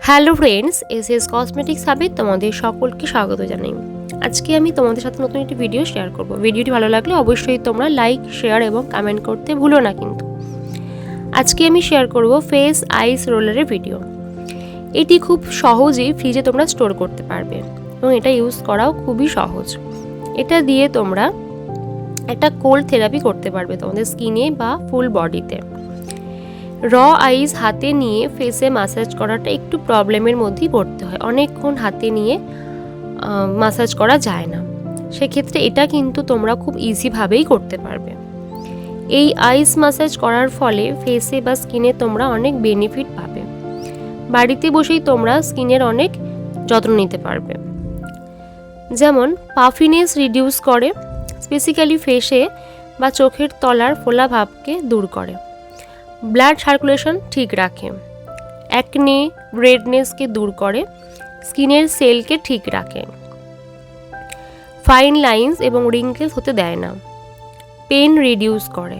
Hello friends, SS cosmetics হাবে তোমাদের সকলকে স্বাগত জানাই। আজকে আমি তোমাদের সাথে নতুন একটি ভিডিও শেয়ার করব। ভিডিওটি ভালো লাগলে অবশ্যই তোমরা লাইক, শেয়ার এবং কমেন্ট করতে ভুলো না কিন্তু। আজকে আমি শেয়ার করব ফেস আইস রোলারের ভিডিও। এটি খুব সহজেই ফ্রিজে তোমরা স্টোর করতে পারবে এবং এটা ইউজ করাও খুবই সহজ। এটা দিয়ে তোমরা একটা কোল্ড থেরাপি করতে পারবে তোমাদের স্কিনে বা ফুল বডিতে। র আইস হাতে নিয়ে ফেসে ম্যাসাজ করাটা একটু প্রবলেমের মধ্যেই পড়তে হয়, অনেকক্ষণ হাতে নিয়ে ম্যাসাজ করা যায় না। সেক্ষেত্রে এটা কিন্তু তোমরা খুব ইজিভাবেই করতে পারবে। এই আইস ম্যাসাজ করার ফলে ফেসে বা স্কিনে তোমরা অনেক বেনিফিট পাবে। বাড়িতে বসেই তোমরা স্কিনের অনেক যত্ন নিতে পারবে। যেমন পাফিনেস রিডিউস করে, স্পেসিক্যালি ফেসে বা চোখের তলার ফোলা ভাবকে দূর করে, ব্লাড সার্কুলেশন ঠিক রাখে, অ্যাকনে রেডনেসকে দূর করে, স্কিনের সেলকে ঠিক রাখে, ফাইন লাইন্স এবং রিঙ্কেলস হতে দেয় না, পেন রিডিউস করে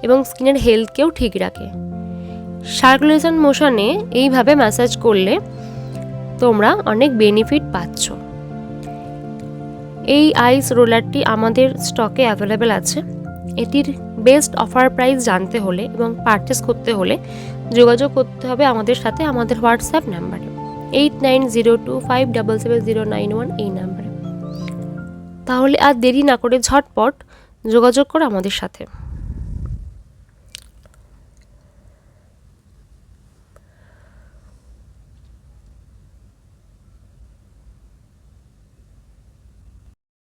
এবং স্কিনের হেলথকেও ঠিক রাখে। সার্কুলেশন মোশনে এইভাবে ম্যাসাজ করলে তোমরা অনেক বেনিফিট পাচ্ছ। এই আইস রোলারটি আমাদের স্টকে অ্যাভেলেবেল আছে। এটির বেস্ট অফার প্রাইস জানতে হলে এবং পারচেস করতে হলে যোগাযোগ করতে হবে আমাদের সাথে আমাদের হোয়াটসঅ্যাপ নাম্বারে 8902577091 এই নাম্বারে। তাহলে আর দেরি না করে ঝটপট যোগাযোগ করো আমাদের সাথে।